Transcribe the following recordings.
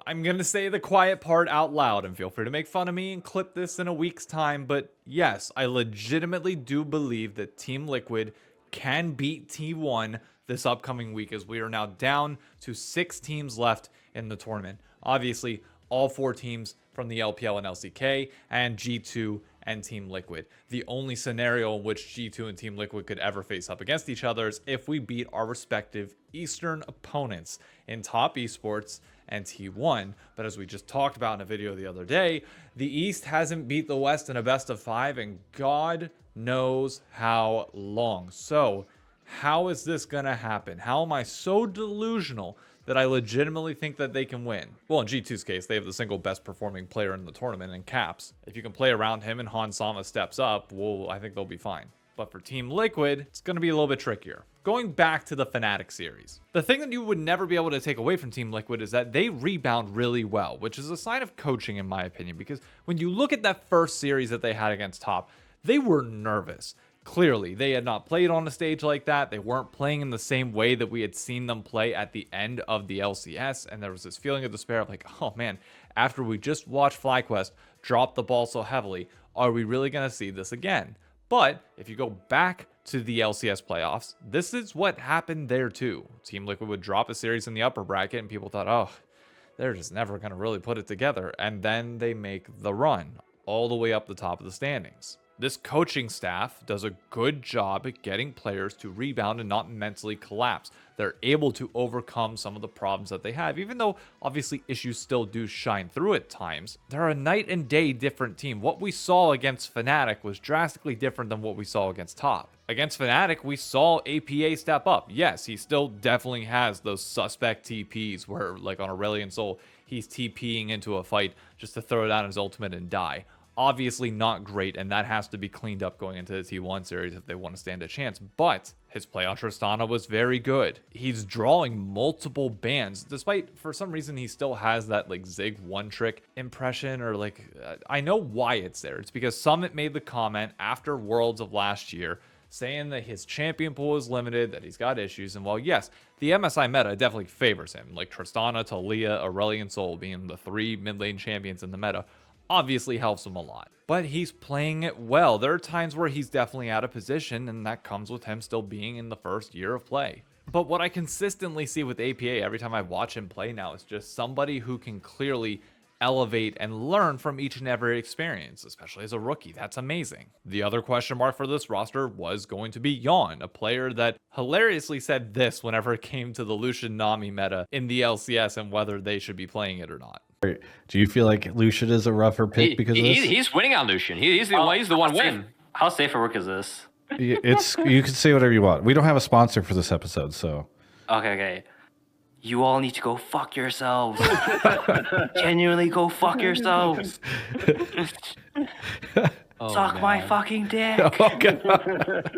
I'm gonna say the quiet part out loud, and feel free to make fun of me and clip this in a week's time, but yes, I legitimately do believe that Team Liquid can beat T1 this upcoming week, as we are now down to 6 teams left in the tournament. Obviously, all 4 teams from the LPL and LCK, and G2 and Team Liquid. The only scenario in which G2 and Team Liquid could ever face up against each other is if we beat our respective Eastern opponents in Top Esports and T1. But as we just talked about in a video the other day, the East hasn't beat the West in a best of 5 in God knows how long. So how is this gonna happen? How am I so delusional that I legitimately think that they can win? Well, in G2's case, they have the single best performing player in the tournament in Caps. If you can play around him and Han Sama steps up, well, I think they'll be fine. But for Team Liquid, it's going to be a little bit trickier. Going back to the Fnatic series, the thing that you would never be able to take away from Team Liquid is that they rebound really well, which is a sign of coaching in my opinion, because when you look at that first series that they had against Top, they were nervous. Clearly, they had not played on a stage like that. They weren't playing in the same way that we had seen them play at the end of the LCS. And there was this feeling of despair of like, oh man, after we just watched FlyQuest drop the ball so heavily, are we really going to see this again? But if you go back to the LCS playoffs, this is what happened there too. Team Liquid would drop a series in the upper bracket and people thought, oh, they're just never going to really put it together. And then they make the run all the way up the top of the standings. This coaching staff does a good job at getting players to rebound and not mentally collapse. They're able to overcome some of the problems that they have, even though obviously issues still do shine through at times. They're a night and day different team. What we saw against Fnatic was drastically different than what we saw against Top. Against Fnatic, we saw APA step up. Yes, he still definitely has those suspect TPs where, like on Aurelion Sol, he's TPing into a fight just to throw down his ultimate and die. Obviously not great, and that has to be cleaned up going into the T1 series if they want to stand a chance. But his play on Tristana was very good. He's drawing multiple bans, despite for some reason he still has that like Zig one trick impression, or like I know why it's there. It's because Summit made the comment after Worlds of last year saying that his champion pool is limited, that he's got issues, and while yes, the MSI meta definitely favors him, like Tristana, Taliyah, Aurelion Sol being the 3 mid lane champions in the meta, obviously helps him a lot. But he's playing it well. There are times where he's definitely out of position, and that comes with him still being in the first year of play. But what I consistently see with APA every time I watch him play now is just somebody who can clearly elevate and learn from each and every experience, especially as a rookie. That's amazing. The other question mark for this roster was going to be Yawn, a player that hilariously said this whenever it came to the Lucian Nami meta in the LCS and whether they should be playing it or not. Do you feel like Lucian is a rougher pick because of this? He's winning on Lucian. He's the one winning. How safe a work is this? It's you can say whatever you want. We don't have a sponsor for this episode, so. Okay. You all need to go fuck yourselves. Genuinely go fuck yourselves. Suck my fucking dick. Oh, God.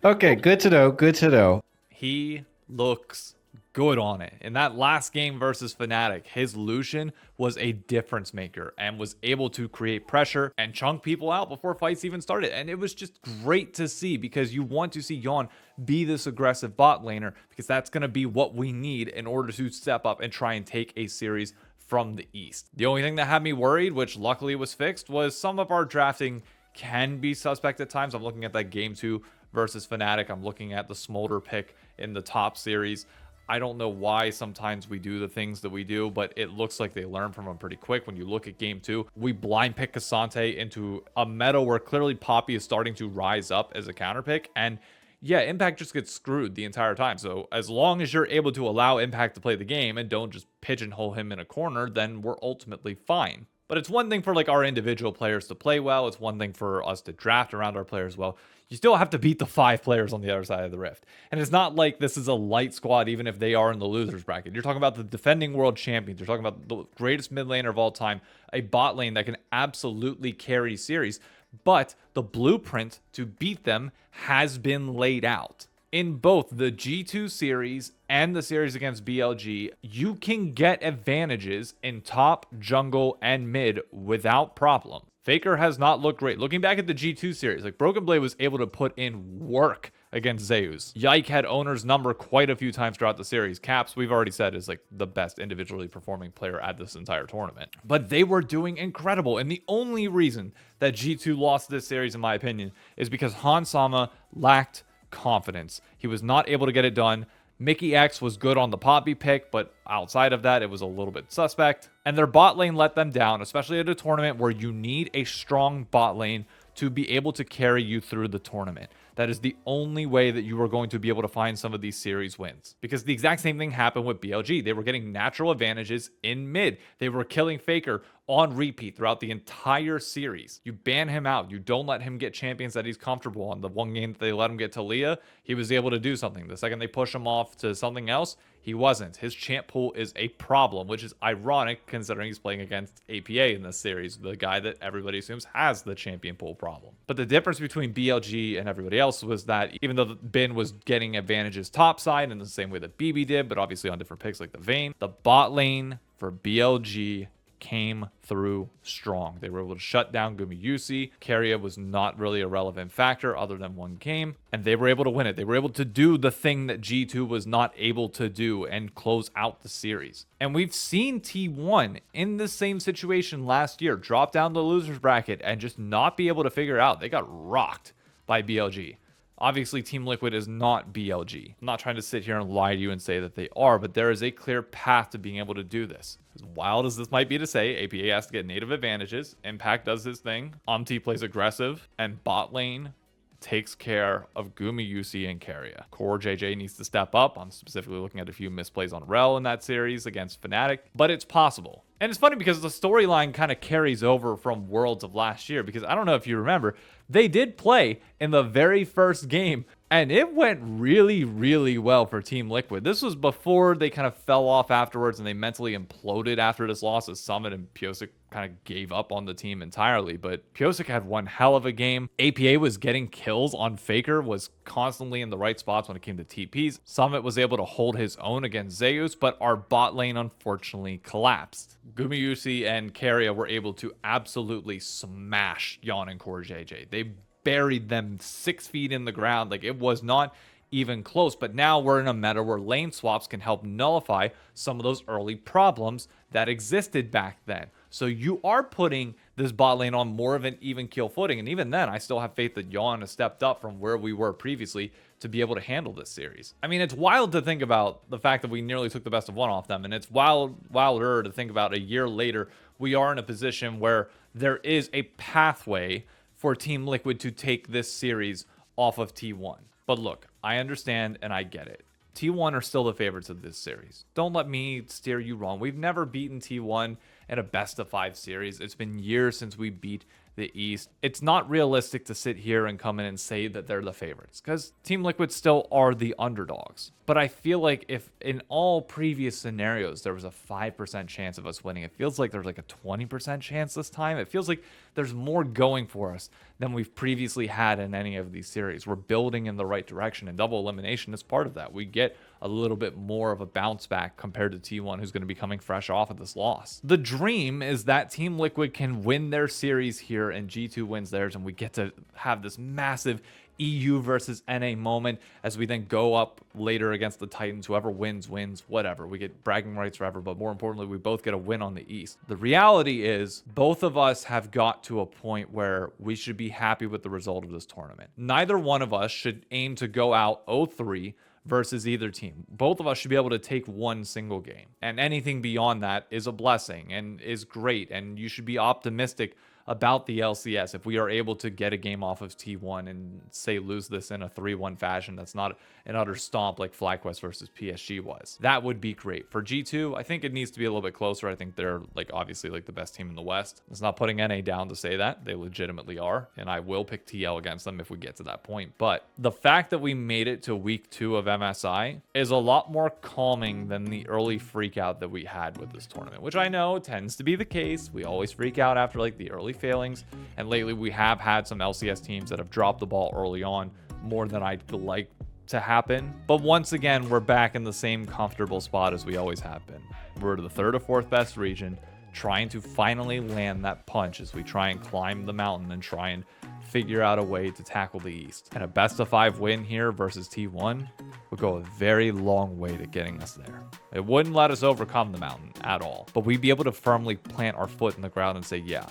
Okay, good to know. Good to know. He looks good on it. In that last game versus Fnatic, his Lucian was a difference maker and was able to create pressure and chunk people out before fights even started. And it was just great to see, because you want to see Yawn be this aggressive bot laner, because that's going to be what we need in order to step up and try and take a series from the East. The only thing that had me worried, which luckily was fixed, was some of our drafting can be suspect at times. I'm looking at that game 2 versus Fnatic. I'm looking at the Smolder pick in the Top series. I don't know why sometimes we do the things that we do, but it looks like they learn from them pretty quick. When you look at game 2, we blind pick Cassante into a meta where clearly Poppy is starting to rise up as a counter pick, and yeah, Impact just gets screwed the entire time. So as long as you're able to allow Impact to play the game and don't just pigeonhole him in a corner, then we're ultimately fine. But it's one thing for like our individual players to play well. It's one thing for us to draft around our players well. You still have to beat the 5 players on the other side of the rift. And it's not like this is a light squad, even if they are in the losers bracket. You're talking about the defending world champions. You're talking about the greatest mid laner of all time, a bot lane that can absolutely carry series. But the blueprint to beat them has been laid out. In both the G2 series and the series against BLG, you can get advantages in top, jungle, and mid without problem. Faker has not looked great. Looking back at the G2 series, like Broken Blade was able to put in work against Zeus. Yike had owner's number quite a few times throughout the series. Caps, we've already said, is like the best individually performing player at this entire tournament. But they were doing incredible. And the only reason that G2 lost this series, in my opinion, is because Hans Sama lacked confidence. He was not able to get it done. Mickey X was good on the Poppy pick, but outside of that, it was a little bit suspect. And their bot lane let them down, especially at a tournament where you need a strong bot lane to be able to carry you through the tournament. That is the only way that you are going to be able to find some of these series wins. Because the exact same thing happened with BLG. They were getting natural advantages in mid. They were killing Faker on repeat throughout the entire series. You ban him out. You don't let him get champions that he's comfortable on. The one game that they let him get Talia, he was able to do something. The second they push him off to something else, he wasn't. His champ pool is a problem, which is ironic considering he's playing against APA in this series, the guy that everybody assumes has the champion pool problem. But the difference between BLG and everybody else was that even though Bin was getting advantages topside in the same way that BB did, but obviously on different picks like the Vayne, the bot lane for BLG came through strong. They were able to shut down Gumayusi. Keria was not really a relevant factor other than one game, and they were able to win it. They were able to do the thing that G2 was not able to do and close out the series. And we've seen T1 in the same situation last year, drop down the losers bracket and just not be able to figure it out. They got rocked by BLG. Obviously, Team Liquid is not BLG. I'm not trying to sit here and lie to you and say that they are, but there is a clear path to being able to do this. As wild as this might be to say, APA has to get native advantages. Impact does his thing. Omti plays aggressive, and bot lane takes care of Gumayusi and Keria. Core JJ needs to step up. I'm specifically looking at a few misplays on Rel in that series against Fnatic, but it's possible. And it's funny because the storyline kind of carries over from Worlds of last year, because I don't know if you remember, they did play in the very first game and it went really, really well for Team Liquid. This was before they kind of fell off afterwards and they mentally imploded after this loss as Summit and Pyosik kind of gave up on the team entirely. But Pyosik had one hell of a game. APA was getting kills on Faker, was constantly in the right spots when it came to TPs. Summit was able to hold his own against Zeus, but our bot lane unfortunately collapsed. Gumayusi and Keria were able to absolutely smash Yon and Core JJ. They buried them 6 feet in the ground. Like, it was not even close. But now we're in a meta where lane swaps can help nullify some of those early problems that existed back then. So you are putting this bot lane on more of an even kill footing. And even then, I still have faith that Yon has stepped up from where we were previously to be able to handle this series. I mean, it's wild to think about the fact that we nearly took the best of one off them. And it's wilder to think about a year later, we are in a position where there is a pathway for Team Liquid to take this series off of T1. But look, I understand and I get it. T1 are still the favorites of this series. Don't let me steer you wrong. We've never beaten T1 in a best of 5 series. It's been years since we beat the East. It's not realistic to sit here and come in and say that they're the favorites, because Team Liquid still are the underdogs. But I feel like if in all previous scenarios there was a 5% chance of us winning, it feels like there's like a 20% chance this time. It feels like there's more going for us than we've previously had in any of these series. We're building in the right direction, and double elimination is part of that. We get a little bit more of a bounce back compared to T1, who's going to be coming fresh off of this loss. The dream is that Team Liquid can win their series here and G2 wins theirs, and we get to have this massive EU versus NA moment as we then go up later against the Titans. Whoever wins, wins, whatever. We get bragging rights forever, but more importantly, we both get a win on the East. The reality is both of us have got to a point where we should be happy with the result of this tournament. Neither one of us should aim to go out 0-3 versus either team. Both of us should be able to take one single game, and anything beyond that is a blessing and is great, and you should be optimistic about the LCS if we are able to get a game off of T1 and say lose this in a 3-1 fashion. That's not an utter stomp like FlyQuest versus PSG was. That would be great. For G2, I think it needs to be a little bit closer. I think they're like obviously like the best team in the West. It's not putting NA down to say that. They legitimately are, and I will pick TL against them if we get to that point. But the fact that we made it to week 2 of MSI is a lot more calming than the early freak out that we had with this tournament, which I know tends to be the case. We always freak out after like the early failings, and lately we have had some LCS teams that have dropped the ball early on more than I'd like to happen. But once again, we're back in the same comfortable spot as we always have been. We're the 3rd or 4th best region, trying to finally land that punch as we try and climb the mountain and try and figure out a way to tackle the East. And a best of 5 win here versus T1 would go a very long way to getting us there. It wouldn't let us overcome the mountain at all, but we'd be able to firmly plant our foot in the ground and say, yeah,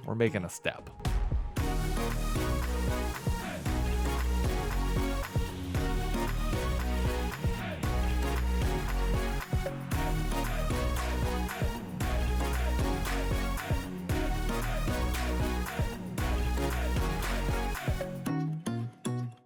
we're making a step.